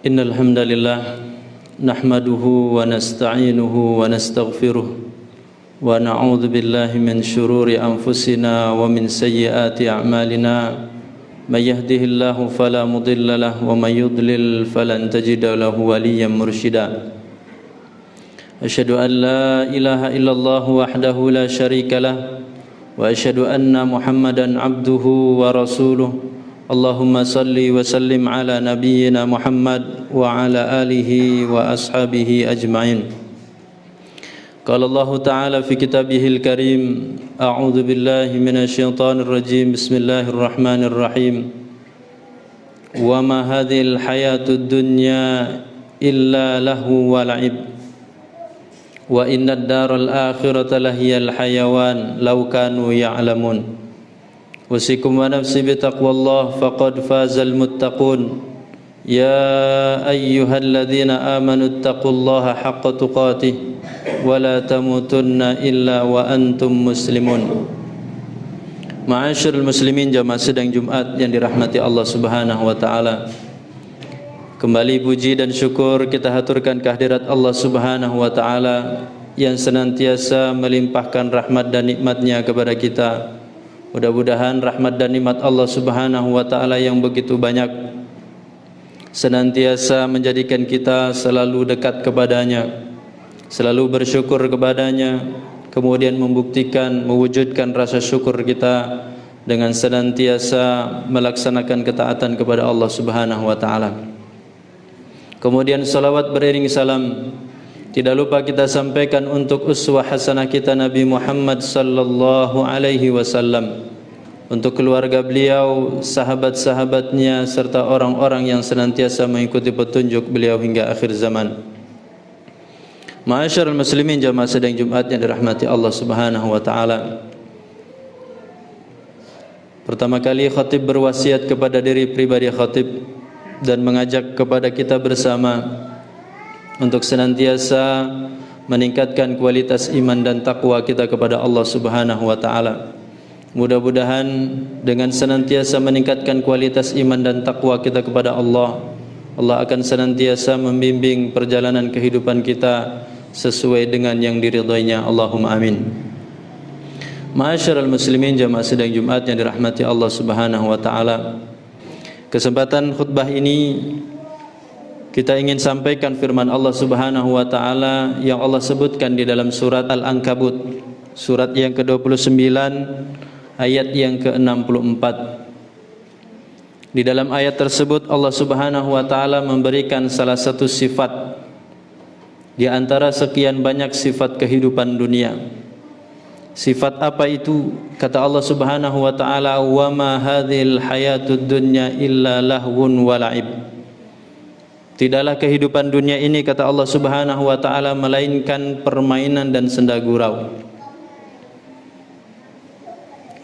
Innal hamdalillah nahmaduhu wa nasta'inuhu wa nastaghfiruh wa na'udzu billahi min shururi anfusina wa min sayyiati a'malina may yahdihillahu fala mudilla lahu wa may yudlil falan tajida lahu waliyyan mursyida. Asyhadu an la ilaha illallah wahdahu la syarika lah wa asyhadu anna Muhammadan abduhu wa rasuluh. Allahumma salli wa sallim ala nabiyyina Muhammad wa ala alihi wa ashabihi ajma'in. Qala Allah Ta'ala fi kitabihil karim, a'udzu billahi minasy syaithanir rajim. Bismillahirrahmanirrahim. Wa ma hadhil hayatud dunya illa lahu wa la'ib. Wa innad daral akhirata lahiyal hayawan law kanu ya'lamun. Wasikum wa nafsi bitaqwallah faqad fazal muttaqun. Ya ayyuhalladzina amanu taqullaha haqqa tuqatih wa la tamutunna illa wa antum muslimun. Ma'asyiral muslimin, jamaah sidang Jumat yang dirahmati Allah Subhanahu wa taala. Kembali puji dan syukur kita haturkan kehadirat Allah Subhanahu wa taala yang senantiasa melimpahkan rahmat dan nikmat-Nya kepada kita. Mudah-mudahan rahmat dan nikmat Allah Subhanahu wa taala yang begitu banyak senantiasa menjadikan kita selalu dekat kepadanya, selalu bersyukur kepadanya, kemudian membuktikan, mewujudkan rasa syukur kita dengan senantiasa melaksanakan ketaatan kepada Allah Subhanahu wa taala. Kemudian salawat beriring salam tidak lupa kita sampaikan untuk uswah hasanah kita Nabi Muhammad sallallahu alaihi wasallam, untuk keluarga beliau, sahabat-sahabatnya, serta orang-orang yang senantiasa mengikuti petunjuk beliau hingga akhir zaman. Ma'asyiral muslimin, jamaah sidang Jumat yang dirahmati Allah Subhanahu wa taala. Pertama kali khatib berwasiat kepada diri pribadi khatib dan mengajak kepada kita bersama untuk senantiasa meningkatkan kualitas iman dan takwa kita kepada Allah Subhanahu wa taala. Mudah-mudahan dengan senantiasa meningkatkan kualitas iman dan takwa kita kepada Allah, Allah akan senantiasa membimbing perjalanan kehidupan kita sesuai dengan yang diridhoinya. Allahumma amin. Ma'asyiral muslimin, jamaah sidang Jumat yang dirahmati Allah Subhanahu wa taala. Kesempatan khutbah ini kita ingin sampaikan firman Allah Subhanahu wa taala yang Allah sebutkan di dalam surat Al-Ankabut, surat yang ke-29 ayat yang ke-64. Di dalam ayat tersebut Allah Subhanahu wa taala memberikan salah satu sifat di antara sekian banyak sifat kehidupan dunia. Sifat apa itu? Kata Allah Subhanahu wa taala, "Wa ma hadhil hayatud dunya illa lahwun wa la'ib." Tidaklah kehidupan dunia ini, kata Allah Subhanahu wa taala, melainkan permainan dan senda gurau.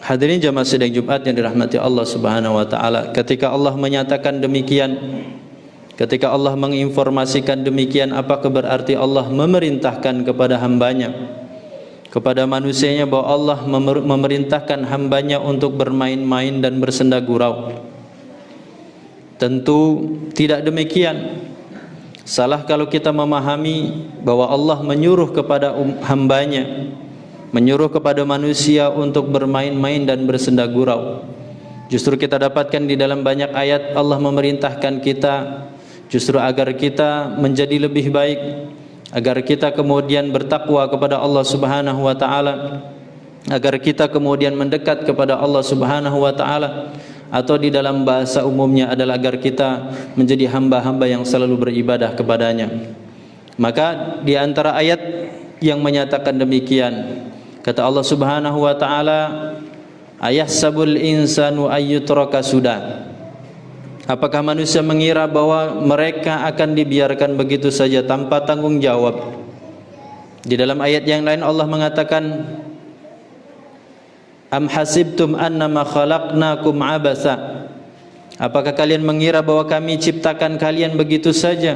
Hadirin jamaah sidang Jumat yang dirahmati Allah Subhanahu wa taala, ketika Allah menyatakan demikian, ketika Allah menginformasikan demikian, apakah berarti Allah memerintahkan kepada hambanya, kepada manusianya, bahwa Allah memerintahkan hambanya untuk bermain-main dan bersenda gurau? Tentu tidak demikian. Salah kalau kita memahami bahwa Allah menyuruh kepada hambanya, menyuruh kepada manusia untuk bermain-main dan bersenda gurau. Justru kita dapatkan di dalam banyak ayat Allah memerintahkan kita justru agar kita menjadi lebih baik, agar kita kemudian bertakwa kepada Allah Subhanahu wa taala, agar kita kemudian mendekat kepada Allah Subhanahu wa taala, atau di dalam bahasa umumnya adalah agar kita menjadi hamba-hamba yang selalu beribadah kepadanya. Maka di antara ayat yang menyatakan demikian, kata Allah Subhanahu wa taala, ayahsabul insanu ayyutraka suda. Apakah manusia mengira bahwa mereka akan dibiarkan begitu saja tanpa tanggung jawab? Di dalam ayat yang lain Allah mengatakan, am hasibtum annama khalaqnakum abasa. Apakah kalian mengira bahwa kami ciptakan kalian begitu saja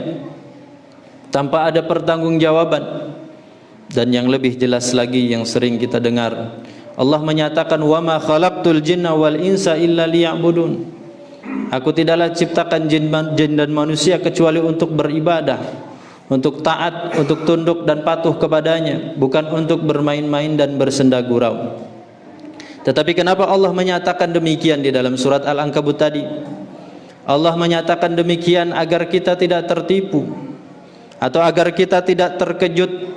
tanpa ada pertanggungjawaban? Dan yang lebih jelas lagi yang sering kita dengar, Allah menyatakan, wa ma khalaqtul jinna wal insa illa liya'budun. Aku tidaklah ciptakan jin dan manusia kecuali untuk beribadah, untuk taat, untuk tunduk dan patuh kepadanya, bukan untuk bermain-main dan bersenda gurau. Tetapi kenapa Allah menyatakan demikian di dalam surat Al-Ankabut tadi? Allah menyatakan demikian agar kita tidak tertipu, atau agar kita tidak terkejut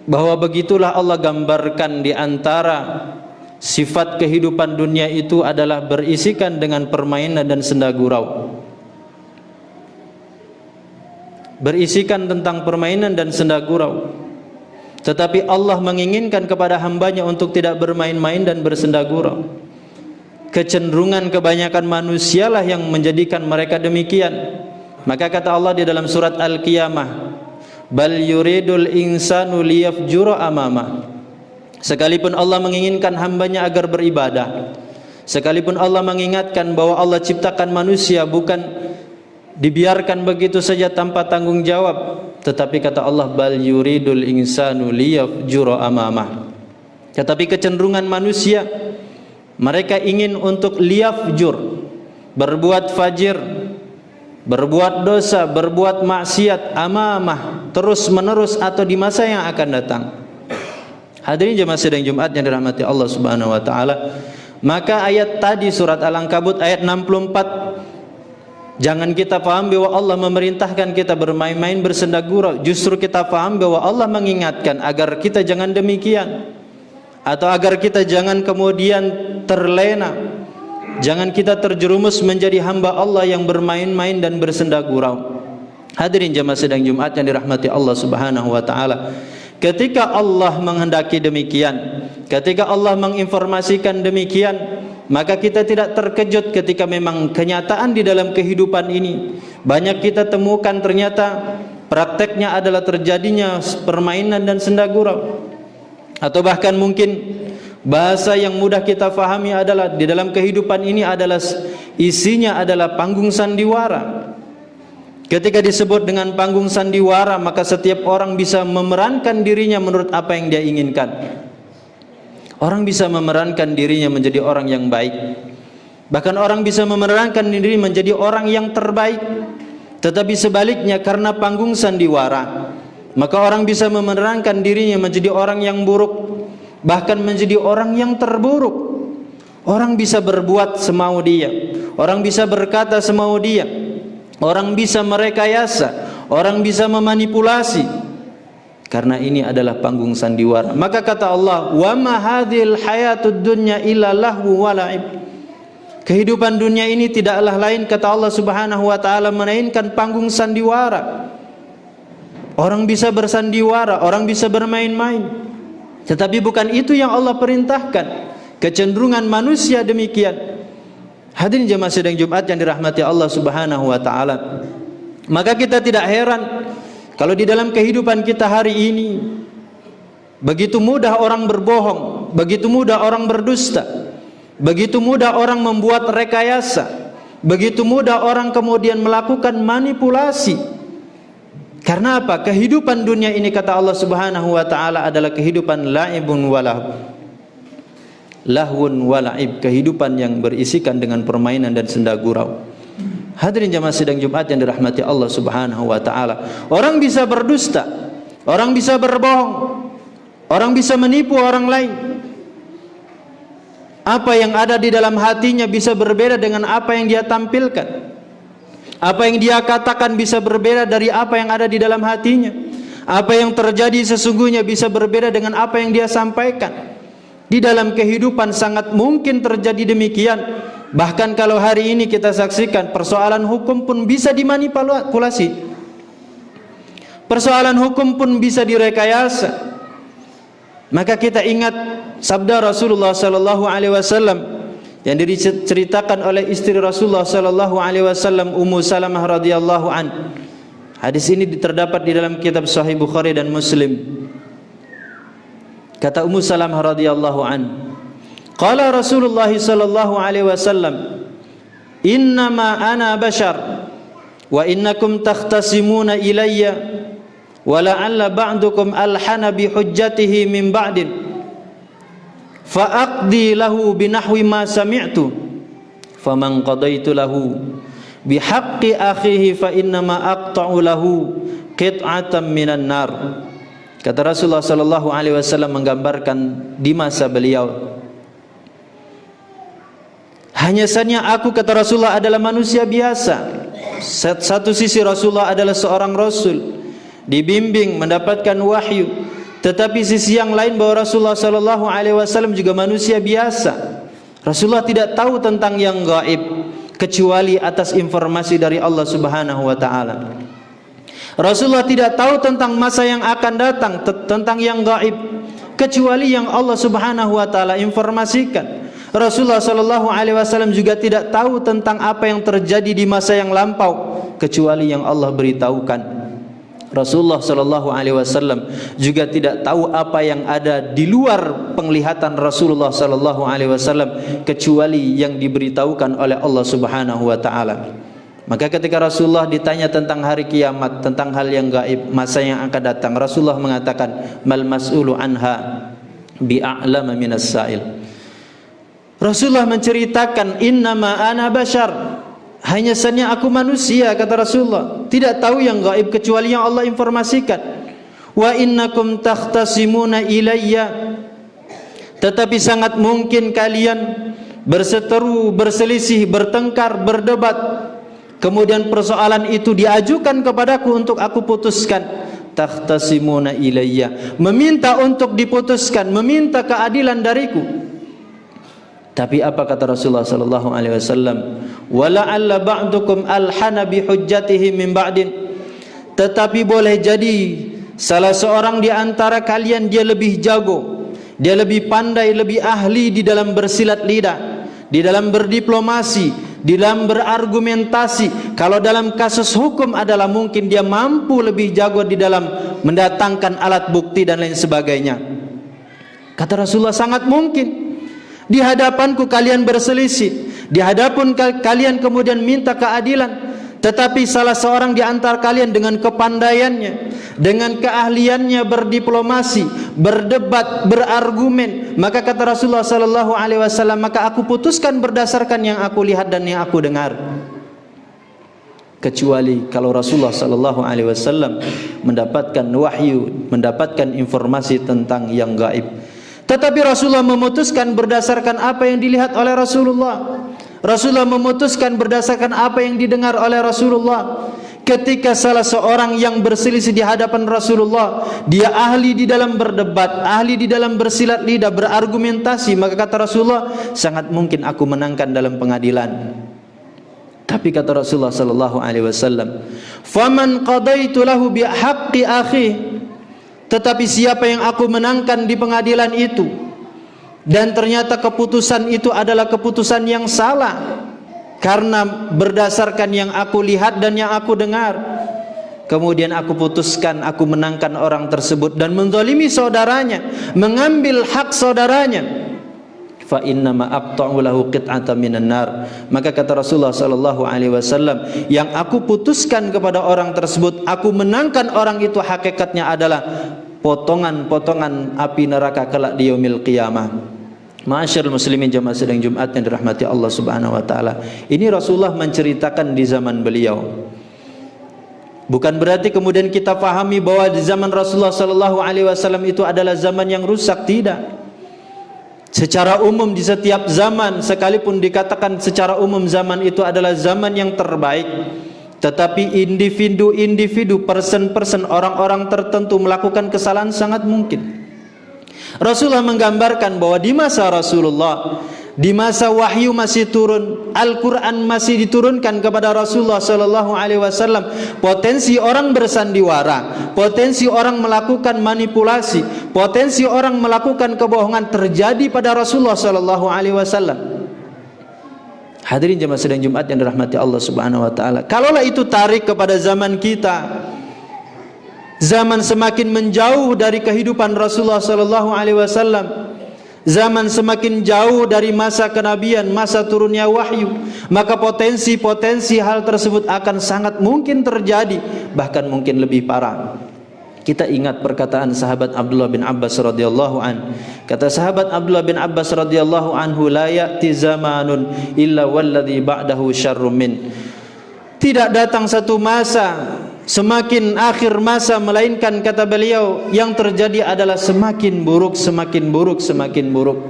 bahwa begitulah Allah gambarkan di antara sifat kehidupan dunia itu adalah berisikan dengan permainan dan senda gurau. Berisikan tentang permainan dan senda gurau. Tetapi Allah menginginkan kepada hambanya untuk tidak bermain-main dan bersenda gurau. Kecenderungan kebanyakan manusialah yang menjadikan mereka demikian. Maka kata Allah di dalam surat Al-Qiyamah, bal yuridul insanu liyafjura amamah. Sekalipun Allah menginginkan hambanya agar beribadah, sekalipun Allah mengingatkan bahwa Allah ciptakan manusia bukan dibiarkan begitu saja tanpa tanggung jawab, tetapi kata Allah, bal yuridul insanu liyafjura amamah. Tetapi kecenderungan manusia, mereka ingin untuk liyafjur, berbuat fajir, berbuat dosa, berbuat maksiat amamah, terus menerus atau di masa yang akan datang. Hadirin jemaah sidang Jumat yang dirahmati Allah Subhanahu wa taala, maka ayat tadi surat Al-Ankabut ayat 64, jangan kita paham bahwa Allah memerintahkan kita bermain-main bersenda gurau. Justru kita paham bahwa Allah mengingatkan agar kita jangan demikian, atau agar kita jangan kemudian terlena, jangan kita terjerumus menjadi hamba Allah yang bermain-main dan bersenda gurau. Hadirin jemaah sidang Jumat yang dirahmati Allah Subhanahu wa taala, ketika Allah menghendaki demikian, ketika Allah menginformasikan demikian, maka kita tidak terkejut ketika memang kenyataan di dalam kehidupan ini banyak kita temukan ternyata prakteknya adalah terjadinya permainan dan senda gurau. Atau bahkan mungkin bahasa yang mudah kita fahami adalah di dalam kehidupan ini adalah isinya adalah panggung sandiwara. Ketika disebut dengan panggung sandiwara, maka setiap orang bisa memerankan dirinya menurut apa yang dia inginkan. Orang bisa memerankan dirinya menjadi orang yang baik, bahkan orang bisa memerankan diri menjadi orang yang terbaik. Tetapi sebaliknya, karena panggung sandiwara, maka orang bisa memerankan dirinya menjadi orang yang buruk, bahkan menjadi orang yang terburuk. Orang bisa berbuat semau dia, orang bisa berkata semau dia, orang bisa merekayasa, orang bisa memanipulasi, karena ini adalah panggung sandiwara. Maka kata Allah, wa ma hadhil hayatud dunya illa lahu wa la'ib. Kehidupan dunia ini tidaklah lain, kata Allah Subhanahu wa taala, melainkan panggung sandiwara. Orang bisa bersandiwara, orang bisa bermain-main, tetapi bukan itu yang Allah perintahkan. Kecenderungan manusia demikian. Hadirin jemaah sidang Jumat yang dirahmati Allah Subhanahu wa taala, maka kita tidak heran kalau di dalam kehidupan kita hari ini begitu mudah orang berbohong, begitu mudah orang berdusta, begitu mudah orang membuat rekayasa, begitu mudah orang kemudian melakukan manipulasi. Karena apa? Kehidupan dunia ini, kata Allah Subhanahu wa taala, adalah kehidupan laibun walahun. Lahwun walaib, kehidupan yang berisikan dengan permainan dan senda gurau. Hadirin jemaah sidang Jumat yang dirahmati Allah Subhanahu wa taala, orang bisa berdusta, orang bisa berbohong, orang bisa menipu orang lain. Apa yang ada di dalam hatinya bisa berbeda dengan apa yang dia tampilkan. Apa yang dia katakan bisa berbeda dari apa yang ada di dalam hatinya. Apa yang terjadi sesungguhnya bisa berbeda dengan apa yang dia sampaikan. Di dalam kehidupan sangat mungkin terjadi demikian. Bahkan kalau hari ini kita saksikan, persoalan hukum pun bisa dimanipulasi. Persoalan hukum pun bisa direkayasa. Maka kita ingat sabda Rasulullah sallallahu alaihi wasallam yang diceritakan oleh istri Rasulullah sallallahu alaihi wasallam, Ummu Salamah radhiyallahu an. Hadis ini terdapat di dalam kitab Sahih Bukhari dan Muslim. Kata Ummu Salamah radhiyallahu an, qala Rasulullah sallallahu alaihi wasallam, innama ana bashar wa innakum takhtasimuna ilayya wa la'alla ba'dukum alhana bi hujjatihi min ba'din fa'aqdi lahu binahwi ma sami'tu faman qadaitu lahu bihaqqi akhihi fa innama aqta'u lahu qit'atan minan nar. Kata Rasulullah sallallahu alaihi wasallam menggambarkan di masa beliau, hanya saja aku, kata Rasulullah, adalah manusia biasa. Satu sisi Rasulullah adalah seorang rasul, dibimbing mendapatkan wahyu, tetapi sisi yang lain bahwa Rasulullah sallallahu alaihi wasallam juga manusia biasa. Rasulullah tidak tahu tentang yang gaib kecuali atas informasi dari Allah Subhanahu wa taala. Rasulullah tidak tahu tentang masa yang akan datang, tentang yang gaib, kecuali yang Allah Subhanahu wa taala informasikan. Rasulullah sallallahu alaihi wasallam juga tidak tahu tentang apa yang terjadi di masa yang lampau, kecuali yang Allah beritahukan. Rasulullah sallallahu alaihi wasallam juga tidak tahu apa yang ada di luar penglihatan Rasulullah sallallahu alaihi wasallam, kecuali yang diberitahukan oleh Allah Subhanahu wa taala. Maka ketika Rasulullah ditanya tentang hari kiamat, tentang hal yang gaib, masa yang akan datang, Rasulullah mengatakan, mal mas'ulu anha bi'a'lama minas sa'il. Rasulullah menceritakan, innama ana bashar, hanya saja aku manusia, kata Rasulullah, tidak tahu yang gaib kecuali yang Allah informasikan. Wa innakum takhtasimuna ilayya, tetapi sangat mungkin kalian berseteru, berselisih, bertengkar, berdebat, kemudian persoalan itu diajukan kepadaku untuk aku putuskan. Takhtasimuna ilayya, meminta untuk diputuskan, meminta keadilan dariku. Tapi apa kata Rasulullah sallallahu alaihi wasallam? Wala'alla ba'dukum alhana bi hujjatihi min ba'din. Tetapi boleh jadi salah seorang di antara kalian dia lebih jago, dia lebih pandai, lebih ahli di dalam bersilat lidah, di dalam berdiplomasi, di dalam berargumentasi. Kalau dalam kasus hukum adalah mungkin dia mampu lebih jago di dalam mendatangkan alat bukti dan lain sebagainya. Kata Rasulullah, sangat mungkin di hadapanku kalian berselisih, di hadapan kalian kemudian minta keadilan, tetapi salah seorang di antara kalian dengan kepandaiannya, dengan keahliannya berdiplomasi, berdebat, berargumen, maka kata Rasulullah sallallahu alaihi wasallam, maka aku putuskan berdasarkan yang aku lihat dan yang aku dengar. Kecuali kalau Rasulullah sallallahu alaihi wasallam mendapatkan wahyu, mendapatkan informasi tentang yang gaib. Tetapi Rasulullah memutuskan berdasarkan apa yang dilihat oleh Rasulullah. Rasulullah memutuskan berdasarkan apa yang didengar oleh Rasulullah. Ketika salah seorang yang berselisih di hadapan Rasulullah, dia ahli di dalam berdebat, ahli di dalam bersilat lidah, berargumentasi, maka kata Rasulullah, sangat mungkin aku menangkan dalam pengadilan. Tapi kata Rasulullah sallallahu alaihi wasallam, faman qadaitu lahu bihaqqi akhi, tetapi siapa yang aku menangkan di pengadilan itu dan ternyata keputusan itu adalah keputusan yang salah karena berdasarkan yang aku lihat dan yang aku dengar, kemudian aku putuskan, aku menangkan orang tersebut dan menzalimi saudaranya, mengambil hak saudaranya, fa innama aqta'u lahu qit'atan minan nar, maka kata Rasulullah sallallahu alaihi wasallam, yang aku putuskan kepada orang tersebut, aku menangkan orang itu, hakikatnya adalah potongan-potongan api neraka kelak di yaumil qiyamah. Ma'asyiral muslimin jamaah sidang Jumat yang dirahmati Allah Subhanahu wa taala. Ini Rasulullah menceritakan di zaman beliau. Bukan berarti kemudian kita pahami bahwa di zaman Rasulullah sallallahu alaihi wasallam itu adalah zaman yang rusak, tidak. Secara umum di setiap zaman, sekalipun dikatakan secara umum zaman itu adalah zaman yang terbaik, tetapi individu, person, orang-orang tertentu melakukan kesalahan sangat mungkin. Rasulullah menggambarkan bahwa di masa Rasulullah, di masa wahyu masih turun, Al-Quran masih diturunkan kepada Rasulullah sallallahu alaihi wasallam, potensi orang bersandiwara, potensi orang melakukan manipulasi, potensi orang melakukan kebohongan terjadi pada Rasulullah sallallahu alaihi wasallam. Hadirin jemaah sidang Jumat yang dirahmati Allah Subhanahu wa taala. Kalaulah itu tarik kepada zaman kita, zaman semakin menjauh dari kehidupan Rasulullah sallallahu alaihi wasallam, zaman semakin jauh dari masa kenabian, masa turunnya wahyu, maka potensi hal tersebut akan sangat mungkin terjadi, bahkan mungkin lebih parah. Kita ingat perkataan sahabat Abdullah bin Abbas radhiyallahu an. Kata sahabat Abdullah bin Abbas radhiyallahu anhu, la ya'ti zamanun illa walladhi ba'dahu syarrum min. Tidak datang satu masa semakin akhir masa melainkan, kata beliau, yang terjadi adalah semakin buruk, semakin buruk, semakin buruk.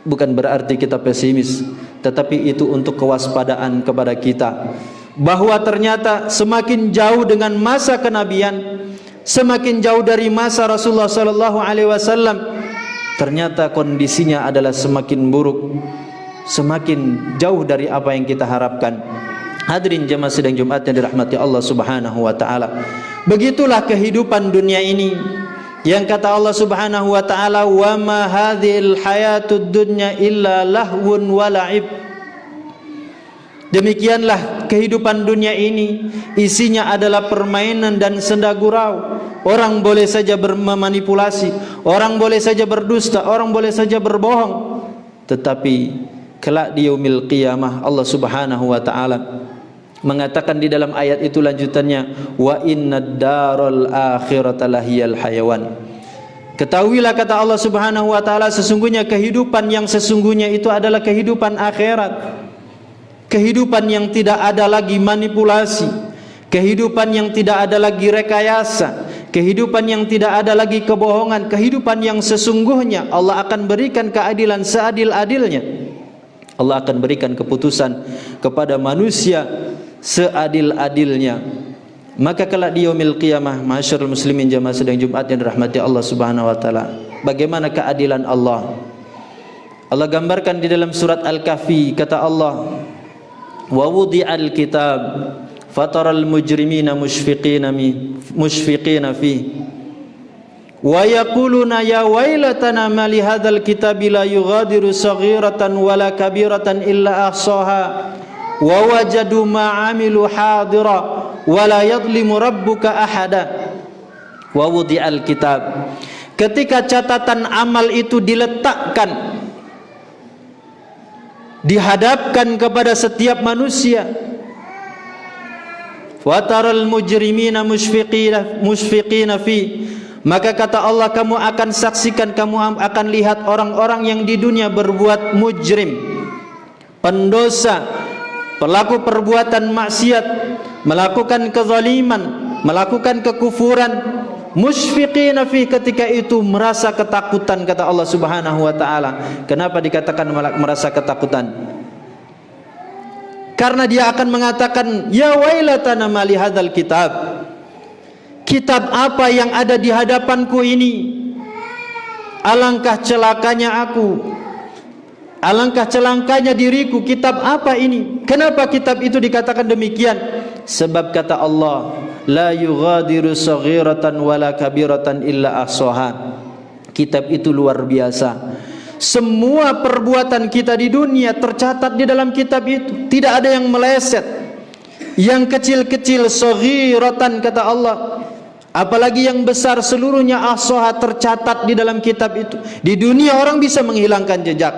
Bukan berarti kita pesimis, tetapi itu untuk kewaspadaan kepada kita, bahwa ternyata semakin jauh dengan masa kenabian, semakin jauh dari masa Rasulullah sallallahu alaihi wasallam, ternyata kondisinya adalah semakin buruk, semakin jauh dari apa yang kita harapkan. Hadirin jemaah sidang Jumat yang dirahmati Allah Subhanahu wa taala. Begitulah kehidupan dunia ini. Yang kata Allah Subhanahu wa taala, "Wa ma hadhil hayatud dunya illa lahwun wa la'ib." Demikianlah kehidupan dunia ini, isinya adalah permainan dan senda gurau. Orang boleh saja memanipulasi, orang boleh saja berdusta, orang boleh saja berbohong. Tetapi kelak di yaumil qiyamah Allah Subhanahu wa taala mengatakan di dalam ayat itu lanjutannya, wa innad daral akhirata lahiyal hayawan. Ketahuilah, kata Allah Subhanahu wa taala, sesungguhnya kehidupan yang sesungguhnya itu adalah kehidupan akhirat. Kehidupan yang tidak ada lagi manipulasi, kehidupan yang tidak ada lagi rekayasa, kehidupan yang tidak ada lagi kebohongan, kehidupan yang sesungguhnya Allah akan berikan keadilan seadil-adilnya. Allah akan berikan keputusan kepada manusia seadil-adilnya. Maka kelak di yaumil qiyamah, masyarul muslimin jamaah sedang Jumat yang dirahmati Allah Subhanahu wa taala, bagaimana keadilan Allah? Allah gambarkan di dalam surat Al-Kahfi, kata Allah, wa wudi'al kitab fataral mujrimina mushfiqina fi wa yaquluna ya wailatana ma li hadzal kitabi la yughadiru saghiratan wala kabiratan illa ahsaha wa wajadu ma 'amilu hadira wala yadhlimu rabbuka ahada. Wa wudi'al kitab, ketika catatan amal itu diletakkan, dihadapkan kepada setiap manusia, wa taral mujrimina mushfiqina fi, maka kata Allah, kamu akan saksikan, kamu akan lihat orang-orang yang di dunia berbuat mujrim, pendosa, pelaku perbuatan maksiat, melakukan kezaliman, melakukan kekufuran, musyfiqina fi, ketika itu merasa ketakutan, kata Allah Subhanahu wa taala. Kenapa dikatakan merasa ketakutan? Karena dia akan mengatakan, ya wailatana ma li hadzal kitab, kitab apa yang ada di hadapanku ini? Alangkah celakanya aku, alangkah celakanya diriku, kitab apa ini? Kenapa kitab itu dikatakan demikian? Sebab kata Allah, la yughadiru saghiratan wala kabiratan illa ahsaha. Kitab itu luar biasa. Semua perbuatan kita di dunia tercatat di dalam kitab itu. Tidak ada yang meleset. Yang kecil-kecil, saghiratan kata Allah, apalagi yang besar, seluruhnya ahsaha, tercatat di dalam kitab itu. Di dunia orang bisa menghilangkan jejak.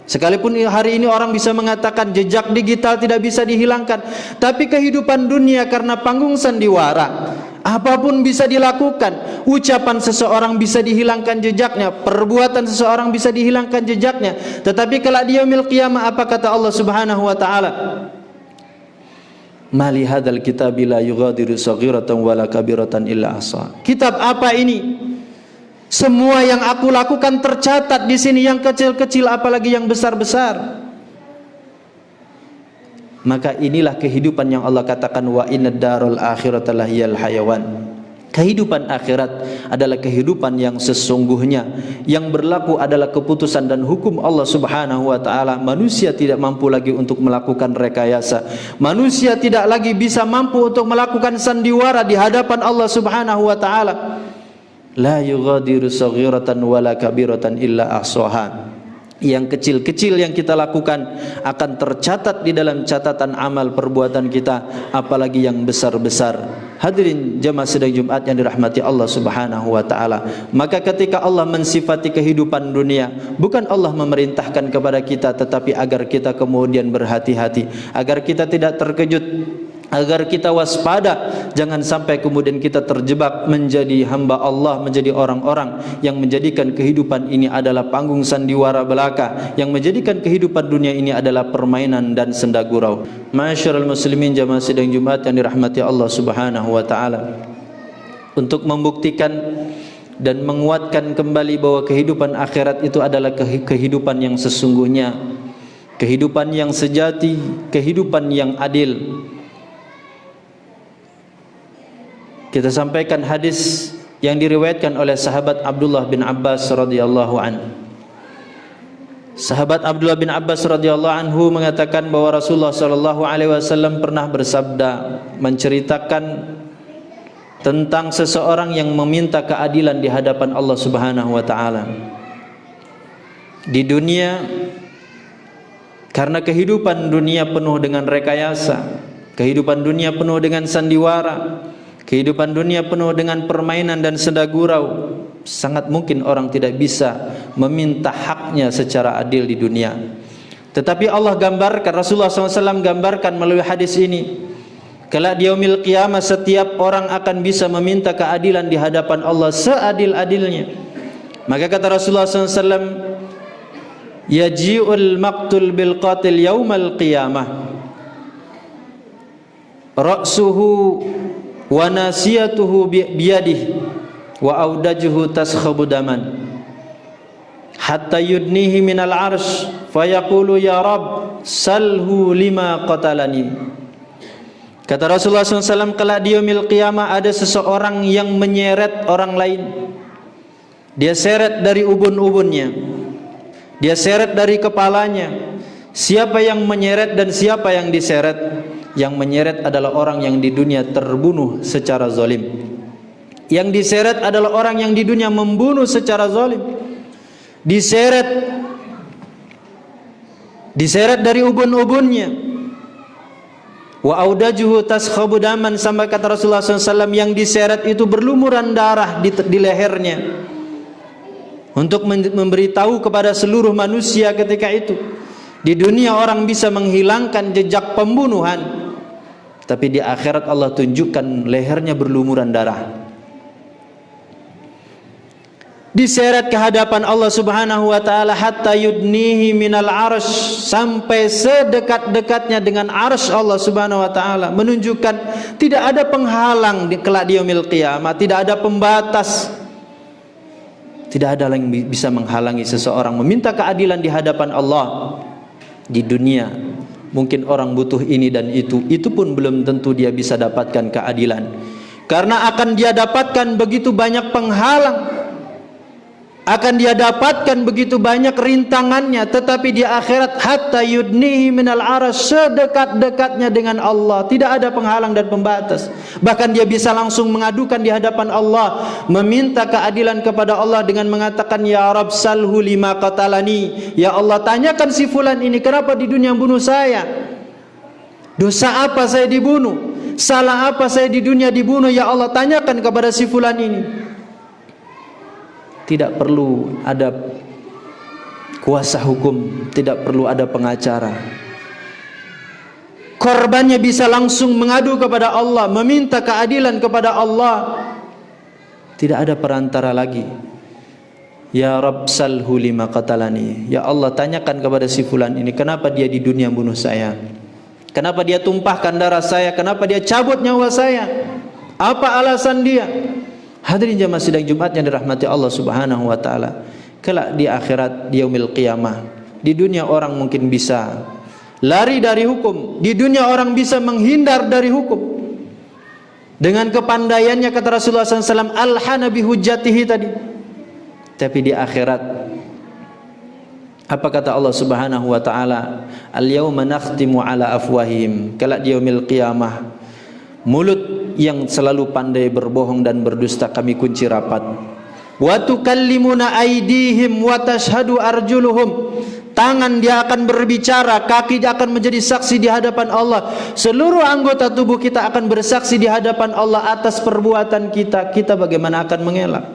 Sekalipun hari ini orang bisa mengatakan jejak digital tidak bisa dihilangkan, tapi kehidupan dunia karena panggung sandiwara, apapun bisa dilakukan. Ucapan seseorang bisa dihilangkan jejaknya, perbuatan seseorang bisa dihilangkan jejaknya. Tetapi kelak di yaumil qiyamah, apa kata Allah Subhanahu wa taala? Mali hadzal kitabi la yughadiru saghiratan wala kabiratan illa ahsa. Kitab apa ini? Semua yang aku lakukan tercatat di sini, yang kecil-kecil apalagi yang besar-besar. Maka inilah kehidupan yang Allah katakan, wa innad darul akhirata lahiyal hayawan. Kehidupan akhirat adalah kehidupan yang sesungguhnya. Yang berlaku adalah keputusan dan hukum Allah Subhanahu wa taala. Manusia tidak mampu lagi untuk melakukan rekayasa. Manusia tidak lagi bisa mampu untuk melakukan sandiwara di hadapan Allah Subhanahu wa taala. La yughadiru saghiratan wala kabiratan illa ahsaha. Yang kecil-kecil yang kita lakukan akan tercatat di dalam catatan amal perbuatan kita, apalagi yang besar-besar. Hadirin jemaah sidang Jumat yang dirahmati Allah Subhanahu wa taala. Maka ketika Allah mensifati kehidupan dunia, bukan Allah memerintahkan kepada kita, tetapi agar kita kemudian berhati-hati, agar kita tidak terkejut, agar kita waspada, jangan sampai kemudian kita terjebak menjadi hamba Allah, menjadi orang-orang yang menjadikan kehidupan ini adalah panggung sandiwara belaka, yang menjadikan kehidupan dunia ini adalah permainan dan senda gurau. Ma'asyiral muslimin jamaah sidang Jumat yang dirahmati Allah Subhanahu wa taala, untuk membuktikan dan menguatkan kembali bahwa kehidupan akhirat itu adalah kehidupan yang sesungguhnya, kehidupan yang sejati, kehidupan yang adil. Kita sampaikan hadis yang diriwayatkan oleh sahabat Abdullah bin Abbas radhiyallahu anhu. Sahabat Abdullah bin Abbas radhiyallahu anhu mengatakan bahwa Rasulullah sallallahu alaihi wasallam pernah bersabda, menceritakan tentang seseorang yang meminta keadilan di hadapan Allah Subhanahu wa taala. Di dunia, karena kehidupan dunia penuh dengan rekayasa, kehidupan dunia penuh dengan sandiwara, kehidupan dunia penuh dengan permainan dan senda gurau, sangat mungkin orang tidak bisa meminta haknya secara adil di dunia. Tetapi Allah gambarkan, Rasulullah SAW gambarkan melalui hadis ini, kelak di yaumil qiyamah setiap orang akan bisa meminta keadilan di hadapan Allah seadil-adilnya. Maka kata Rasulullah SAW, yaji'ul maqtul bil qatil yaumal qiyamah, ra'suhu wa nasiyatuhu biyadihi wa audajuhu taskhabu daman hatta yudnihi minal arsh fayaqulu ya Rabb salhu lima qatalani. Kata Rasulullah SAW, kelak di yaumil qiyamah ada seseorang yang menyeret orang lain. Dia seret dari ubun-ubunnya, dia seret dari kepalanya. Siapa yang menyeret dan siapa yang diseret? Yang menyeret adalah orang yang di dunia terbunuh secara zalim. Yang diseret adalah orang yang di dunia membunuh secara zalim. Diseret dari ubun-ubunnya. Wa audajuhu taskhabu daman, sampai kata Rasulullah SAW, yang diseret itu berlumuran darah di lehernya, untuk memberitahu kepada seluruh manusia ketika itu. Di dunia orang bisa menghilangkan jejak pembunuhan, tapi di akhirat Allah tunjukkan lehernya berlumuran darah. Diseret ke hadapan Allah Subhanahu wa taala hatta yudnihi minal arsh, sampai sedekat-dekatnya dengan arsh Allah Subhanahu wa taala, menunjukkan tidak ada penghalang di kelak di yaumil qiyamah, tidak ada pembatas. Tidak ada yang bisa menghalangi seseorang meminta keadilan di hadapan Allah. Di dunia mungkin orang butuh ini dan itu pun belum tentu dia bisa dapatkan keadilan, karena akan dia dapatkan begitu banyak penghalang, akan dia dapatkan begitu banyak rintangannya. Tetapi di akhirat hatta yudnihi minal aras, sedekat-dekatnya dengan Allah, tidak ada penghalang dan pembatas. Bahkan dia bisa langsung mengadukan di hadapan Allah, meminta keadilan kepada Allah dengan mengatakan ya Rabb salhu lima qatalani, ya Allah tanyakan si fulan ini kenapa di dunia bunuh saya, dosa apa saya dibunuh, salah apa saya di dunia dibunuh, ya Allah tanyakan kepada si fulan ini. Tidak perlu ada kuasa hukum, tidak perlu ada pengacara. Korbannya bisa langsung mengadu kepada Allah, meminta keadilan kepada Allah. Tidak ada perantara lagi. Ya Rabb salhu lima qatalani, ya Allah tanyakan kepada si fulan ini kenapa dia di dunia bunuh saya, kenapa dia tumpahkan darah saya, kenapa dia cabut nyawa saya, apa alasan dia. Hadirin jamaah sidang Jumat yang dirahmati Allah Subhanahu wa taala, kelak di akhirat di yaumil qiyamah, di dunia orang mungkin bisa lari dari hukum, di dunia orang bisa menghindar dari hukum dengan kepandaiannya, kata Rasulullah SAW, alhana bihujjatihi tadi. Tapi di akhirat apa kata Allah Subhanahu wa taala? Al-yauma nakhtimu ala afwahihim, kelak di yaumil qiyamah mulut yang selalu pandai berbohong dan berdusta kami kunci rapat. Wa tukallimuna aydihim wa tashhadu arjuluhum, tangan dia akan berbicara, kaki dia akan menjadi saksi di hadapan Allah, seluruh anggota tubuh kita akan bersaksi di hadapan Allah atas perbuatan kita. Kita bagaimana akan mengelak,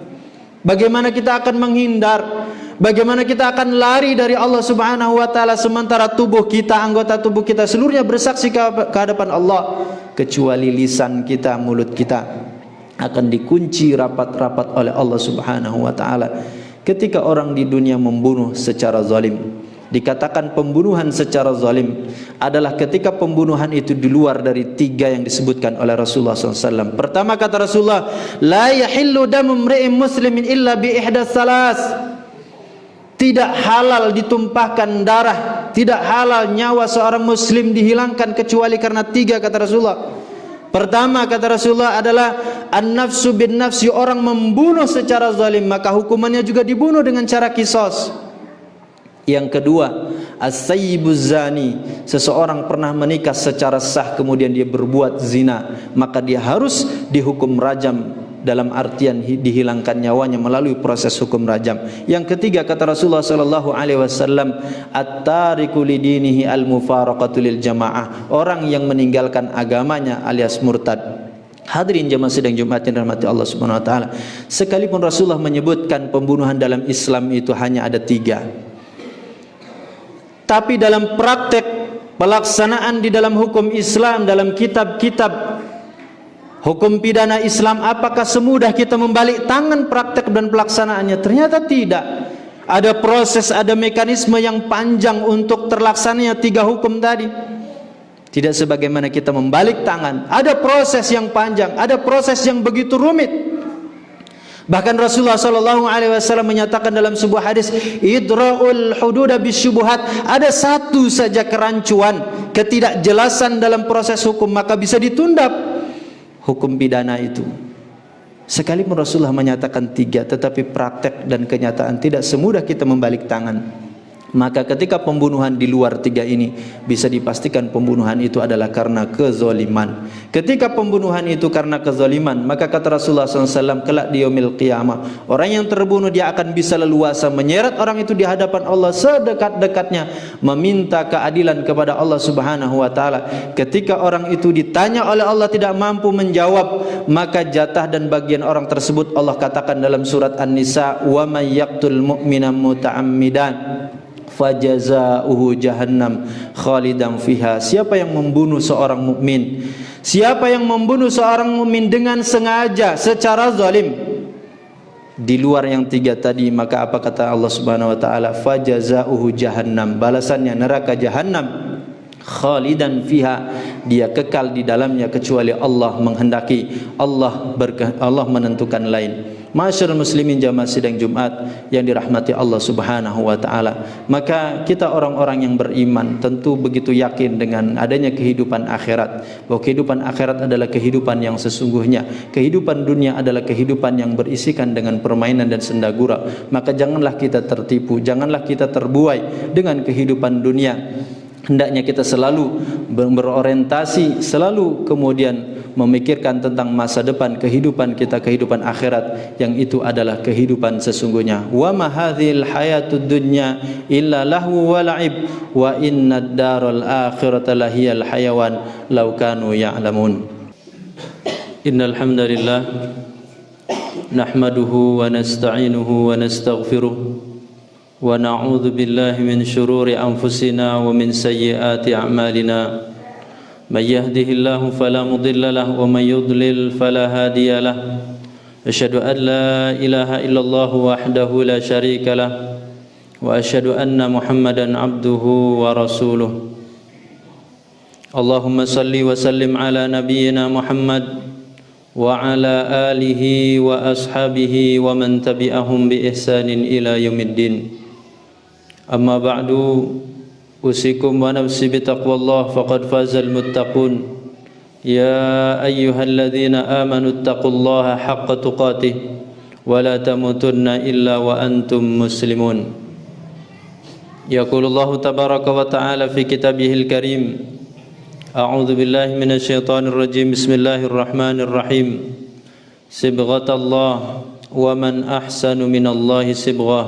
bagaimana kita akan menghindar, Bagaimana kita akan lari dari Allah Subhanahu wa taala sementara tubuh kita, anggota tubuh kita seluruhnya bersaksi ke hadapan Allah, kecuali lisan kita, mulut kita akan dikunci rapat-rapat oleh Allah Subhanahu wa taala. Ketika orang di dunia membunuh secara zalim, dikatakan pembunuhan secara zalim adalah ketika pembunuhan itu di luar dari 3 yang disebutkan oleh Rasulullah SAW. Pertama kata Rasulullah, la yahillu damu imri'in muslimin illa bi ihdas salas. Tidak halal ditumpahkan darah, tidak halal nyawa seorang muslim dihilangkan kecuali karena 3 kata Rasulullah. Pertama kata Rasulullah adalah an-nafsu bin nafsi, orang membunuh secara zalim maka hukumannya juga dibunuh dengan cara kisos. Yang kedua, as-sayyibuz zani, seseorang pernah menikah secara sah kemudian dia berbuat zina, maka dia harus dihukum rajam, dalam artian dihilangkan nyawanya melalui proses hukum rajam. Yang ketiga kata Rasulullah sallallahu alaihi wasallam, at-tariku lidinihi al-mufaraqatu lil jamaah, orang yang meninggalkan agamanya alias murtad. Hadirin jemaah sidang Jumat yang dirahmati Allah Subhanahu wa taala, sekalipun Rasulullah menyebutkan pembunuhan dalam Islam itu hanya ada 3, tapi dalam praktek pelaksanaan di dalam hukum Islam, dalam kitab-kitab hukum pidana Islam, apakah semudah kita membalik tangan praktek dan pelaksanaannya? Ternyata tidak. Ada proses, ada mekanisme yang panjang untuk terlaksananya 3 hukum tadi. Tidak sebagaimana kita membalik tangan. Ada proses yang panjang, ada proses yang begitu rumit. Bahkan Rasulullah SAW menyatakan dalam sebuah hadis, idra'ul hududa bisyubuhat, ada satu saja kerancuan, ketidakjelasan dalam proses hukum, maka bisa ditunda hukum pidana itu. Sekalipun Rasulullah menyatakan 3, tetapi praktek dan kenyataan tidak semudah kita membalik tangan. Maka ketika pembunuhan di luar 3 ini, bisa dipastikan pembunuhan itu adalah karena kezaliman. Ketika pembunuhan itu karena kezaliman, maka kata Rasulullah SAW, kelak di yaumil qiyamah, orang yang terbunuh dia akan bisa leluasa menyeret orang itu di hadapan Allah sedekat-dekatnya, meminta keadilan kepada Allah Subhanahu wa taala. Ketika orang itu ditanya oleh Allah tidak mampu menjawab, maka jatah dan bagian orang tersebut Allah katakan dalam surat An-Nisa, wa may yaqtul mu'mina muta'ammidan fajazaohu jahannam khalidan fiha. Siapa yang membunuh seorang mukmin, siapa yang membunuh seorang mukmin dengan sengaja secara zalim di luar yang 3 tadi, maka apa kata Allah Subhanahu wa taala, fajazaohu jahannam, balasannya neraka jahannam khalidan fiha, dia kekal di dalamnya kecuali Allah menghendaki, Allah menentukan lain. Masyarul muslimin jamaah sidang Jumat yang dirahmati Allah Subhanahu wa taala, maka kita orang-orang yang beriman tentu begitu yakin dengan adanya kehidupan akhirat, bahwa kehidupan akhirat adalah kehidupan yang sesungguhnya. Kehidupan dunia adalah kehidupan yang berisikan dengan permainan dan sendagura. Maka janganlah kita tertipu, janganlah kita terbuai dengan kehidupan dunia. Hendaknya kita selalu berorientasi, selalu kemudian memikirkan tentang masa depan, kehidupan kita, kehidupan akhirat, yang itu adalah kehidupan sesungguhnya. Wa ma hadzil hayatud dunya illa lahu wa la'ib wa innad daral akhirata lahiyal hayawan law kanu ya'lamun. Innal hamdalillah nahmaduhu wa nasta'inuhu wa nastaghfiruh wa na'udzu billahi min shururi anfusina wa min sayyiati a'malina. من يهده الله فلا مضل له ومن يضلل فلا هادي له. أشهد أن لا إله إلا الله وحده لا شريك له وأشهد أن محمدا عبده ورسوله. اللهم صل وسلم على نبينا محمد وعلى آله وأصحابه ومن تبعهم بإحسان إلى يوم الدين. أما بعد، أوصيكم ونفسي بتقوى الله فقد فاز المتقون. يا أيها الذين آمنوا اتقوا الله حق تقاته ولا تموتن إلا وأنتم مسلمون. يقول الله تبارك وتعالى في كتابه الكريم: أعوذ بالله من الشيطان الرجيم، بسم الله الرحمن الرحيم. صبغة الله ومن أحسن من الله صبغة